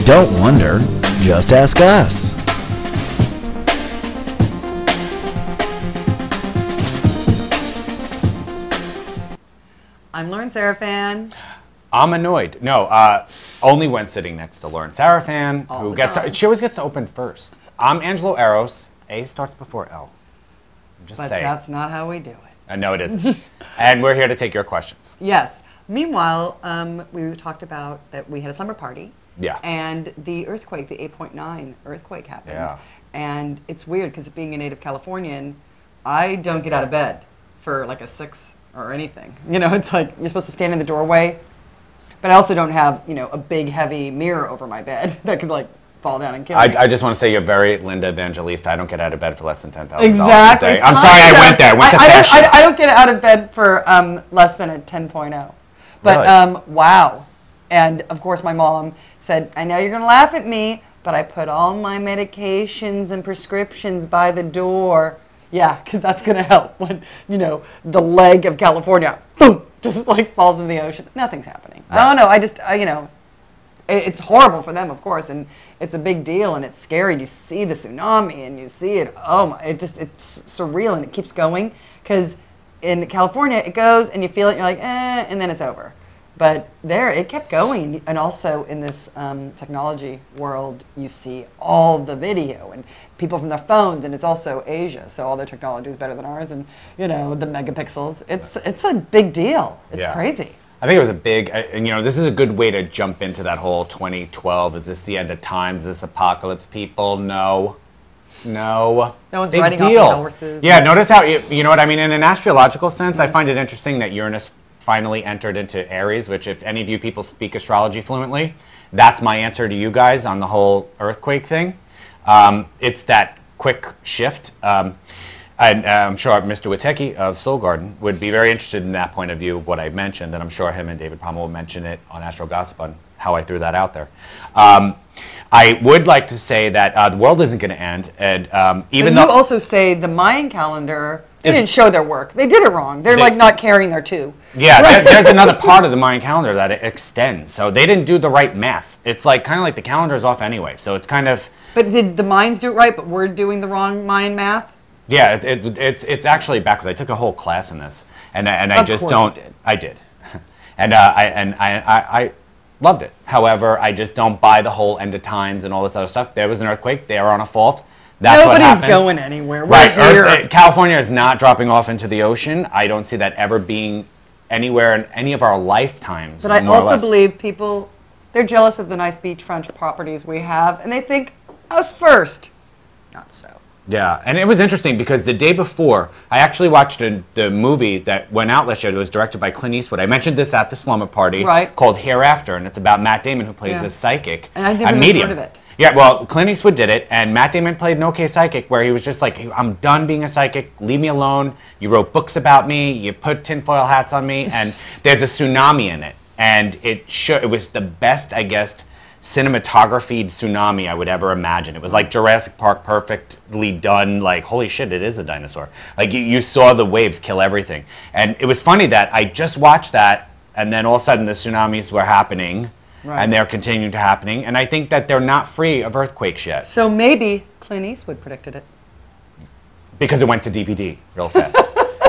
Don't wonder, just ask us. I'm Lauren Sarafan. I'm annoyed. No, only when sitting next to Lauren Sarafan, she always gets to open first. I'm Angelo Eros. A starts before L. I'm just saying. But that's not how we do it. No, it isn't. And we're here to take your questions. Yes. Meanwhile, we talked about that we had a slumber party. Yeah. And the earthquake, the 8.9 earthquake happened. Yeah. And it's weird because being a native Californian, I don't get out of bed for like a 6 or anything. You know, it's like you're supposed to stand in the doorway. But I also don't have, you know, a big heavy mirror over my bed that could like fall down and kill me. I just want to say you're very Linda Evangelista. I don't get out of bed for less than $10,000 exactly. a day. I'm sorry I went there. I went to fashion. I don't get out of bed for less than a 10.0. But Really? Wow. And of course my mom said, I know you're going to laugh at me, but I put all my medications and prescriptions by the door. Yeah, because that's going to help when, you know, the leg of California, boom, just like falls into the ocean. Nothing's happening. Right. Oh, no, you know, it's horrible for them, of course, and it's a big deal, and it's scary. You see the tsunami, and you see it. Oh my! It's surreal, and it keeps going because in California it goes, and you feel it, and you're like, and then it's over. But there, it kept going, and also in this technology world, you see all the video and people from their phones, and it's also Asia, so all their technology is better than ours, and you know the megapixels. It's a big deal. It's crazy. I think it was a big, and you know, this is a good way to jump into that whole 2012. Is this the end of times? Is this apocalypse? People, no. No one's big riding deal. off the horses. Yeah, notice how, you know what I mean? In an astrological sense, I find it interesting that Uranus finally entered into Aries, which if any of you people speak astrology fluently, that's my answer to you guys on the whole earthquake thing. It's that quick shift. And I'm sure Mr. Witecki of Soul Garden would be very interested in that point of view, what I mentioned, and I'm sure him and David Palmer will mention it on Astro Gossip on how I threw that out there. I would like to say that the world isn't going to end, and even though... you also say the Mayan calendar, they didn't show their work. They did it wrong. They're like not carrying their two. Yeah, right. There's another part of the Mayan calendar that it extends, so they didn't do the right math. It's like kind of like the calendar's off anyway, so it's kind of... But did the Mayans do it right, but we're doing the wrong Mayan math? Yeah, it's actually backwards. I took a whole class in this, and I just don't. You did. I did, and I loved it. However, I just don't buy the whole end of times and all this other stuff. There was an earthquake. They were on a fault. That's what happens. Nobody's going anywhere. Right, here. California is not dropping off into the ocean. I don't see that ever being anywhere in any of our lifetimes. But I also believe people, they're jealous of the nice beachfront properties we have, and they think us first. Not so. Yeah, and it was interesting because the day before, I actually watched the movie that went out last year. It was directed by Clint Eastwood. I mentioned this at the slumber party, called Hereafter, and it's about Matt Damon, who plays a psychic, and I've never even heard of it. Yeah, well, Clint Eastwood did it, and Matt Damon played an okay psychic, where he was just like, I'm done being a psychic, leave me alone. You wrote books about me, you put tinfoil hats on me, and there's a tsunami in it. And it was the best, I guess, cinematography tsunami I would ever imagine. It was like Jurassic Park, perfectly done, like, holy shit, it is a dinosaur. Like, you saw the waves kill everything. And it was funny that I just watched that, and then all of a sudden the tsunamis were happening, and they're continuing to happening, and I think that they're not free of earthquakes yet. So maybe Clint Eastwood predicted it. Because it went to DVD real fast.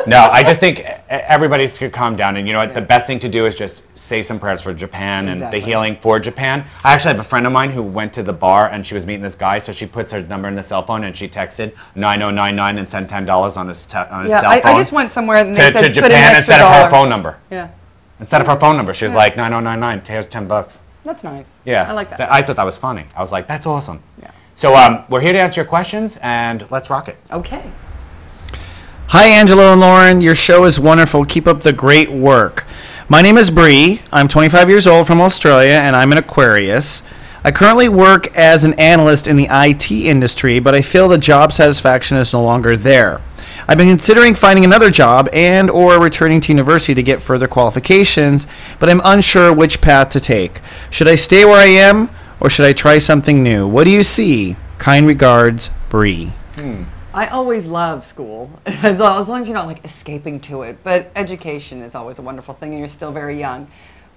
No, I just think everybody should calm down. And you know what? The best thing to do is just say some prayers for Japan and the healing for Japan. I actually have a friend of mine who went to the bar and she was meeting this guy. So she puts her number in the cell phone and she texted 9099 and sent $10 on his cell phone. I just went somewhere and they said to Japan instead of her phone number. Yeah. Instead of her phone number, she was like 9099. Here's $10. That's nice. Yeah. I like that. I thought that was funny. I was like, that's awesome. Yeah. So we're here to answer your questions and let's rock it. Okay. Hi, Angelo and Lauren. Your show is wonderful. Keep up the great work. My name is Bree. I'm 25 years old from Australia, and I'm an Aquarius. I currently work as an analyst in the IT industry, but I feel the job satisfaction is no longer there. I've been considering finding another job and or returning to university to get further qualifications, but I'm unsure which path to take. Should I stay where I am, or should I try something new? What do you see? Kind regards, Bree. I always love school, as long as you're not like escaping to it. But education is always a wonderful thing, and you're still very young.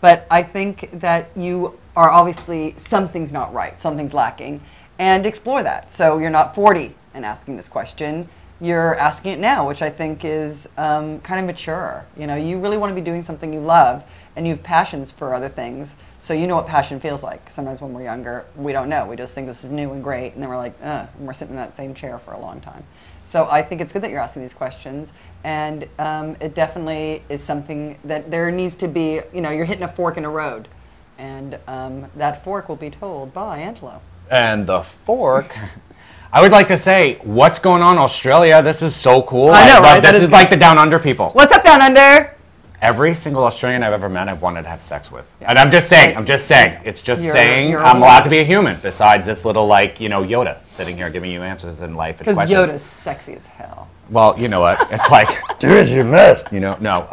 But I think that you are obviously something's not right, something's lacking, and explore that. So you're not 40 and asking this question. You're asking it now, which I think is kind of mature. You really want to be doing something you love, and you have passions for other things, so you know what passion feels like. Sometimes when we're younger, we don't know. We just think this is new and great, and then we're like, and we're sitting in that same chair for a long time. So I think it's good that you're asking these questions, and it definitely is something that there needs to be, you're hitting a fork in a road, and that fork will be told by Angelo. And the fork... I would like to say, what's going on, Australia? This is so cool. I know, right? This is like the Down Under people. What's up, Down Under? Every single Australian I've ever met, I've wanted to have sex with. Yeah. And I'm just saying, it's just saying I'm allowed to be a human, besides this little, Yoda sitting here giving you answers in life and questions. Because Yoda's sexy as hell. Well, you know what? It's like, dude, you missed. No,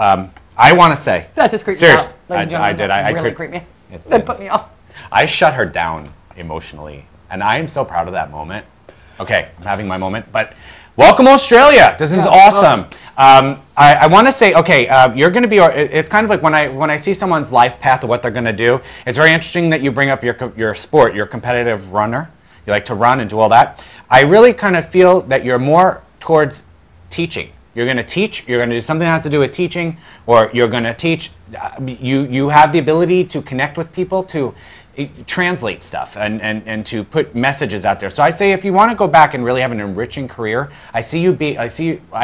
I want to say. That just creeped serious, me out. I did. I really creeped me. That put me off. I shut her down emotionally, and I am so proud of that moment. Okay, I'm having my moment, but welcome Australia. This is awesome. I want to say, okay, you're going to be. It's kind of like when I see someone's life path of what they're going to do. It's very interesting that you bring up your sport. You're a competitive runner. You like to run and do all that. I really kind of feel that you're more towards teaching. You're going to teach. You're going to do something that has to do with teaching, or you're going to teach. You have the ability to connect with people, to translate stuff and to put messages out there. So I'd say if you want to go back and really have an enriching career, I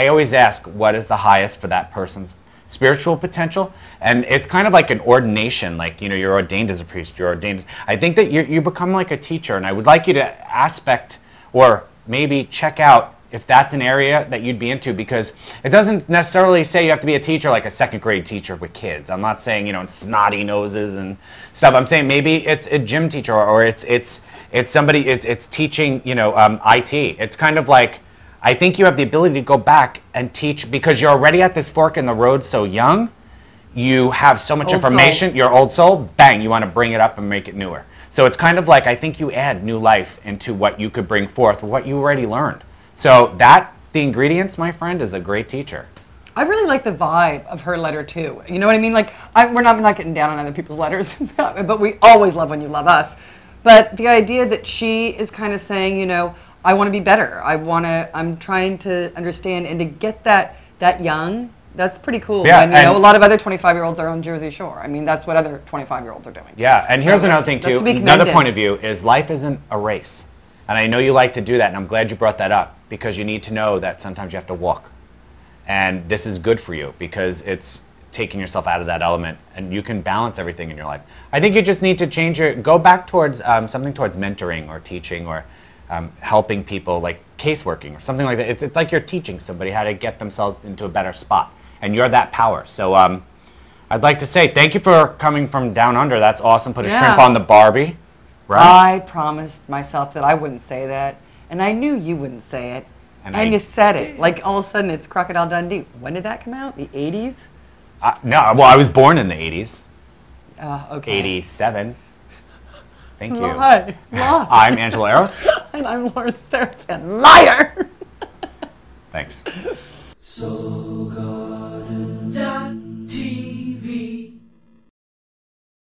always ask, what is the highest for that person's spiritual potential? And it's kind of like an ordination, like, you're ordained as a priest, you're ordained. I think that you become like a teacher, and I would like you to aspect or maybe check out if that's an area that you'd be into, because it doesn't necessarily say you have to be a teacher, like a second grade teacher with kids. I'm not saying, snotty noses and stuff. I'm saying maybe it's a gym teacher, or it's somebody, it's teaching, IT. It's kind of like, I think you have the ability to go back and teach, because you're already at this fork in the road so young. You have so much information, you're old soul, bang, you want to bring it up and make it newer. So it's kind of like, I think you add new life into what you could bring forth, what you already learned. So the ingredients, my friend, is a great teacher. I really like the vibe of her letter too. You know what I mean? Like, we're not getting down on other people's letters, but we always love when you love us. But the idea that she is kind of saying, I want to be better. I'm trying to understand, and to get that young, that's pretty cool. Yeah, and a lot of other 25-year-olds are on Jersey Shore. I mean, that's what other 25-year-olds are doing. Yeah, and here's another thing too. Another point of view is life isn't a race. And I know you like to do that, and I'm glad you brought that up, because you need to know that sometimes you have to walk. And this is good for you, because it's taking yourself out of that element, and you can balance everything in your life. I think you just need to go back towards something towards mentoring or teaching, or helping people, like caseworking or something like that. It's like you're teaching somebody how to get themselves into a better spot, and you're that power. So I'd like to say thank you for coming from down under. That's awesome. Put a shrimp on the Barbie. Right? I promised myself that I wouldn't say that, and I knew you wouldn't say it, and you said it. Like, all of a sudden, it's Crocodile Dundee. When did that come out? The 80s? No, well, I was born in the 80s. Okay. 87. Thank you. Lie. I'm Angelo Eros. And I'm Lauren Sarafan. Liar! Thanks. So God.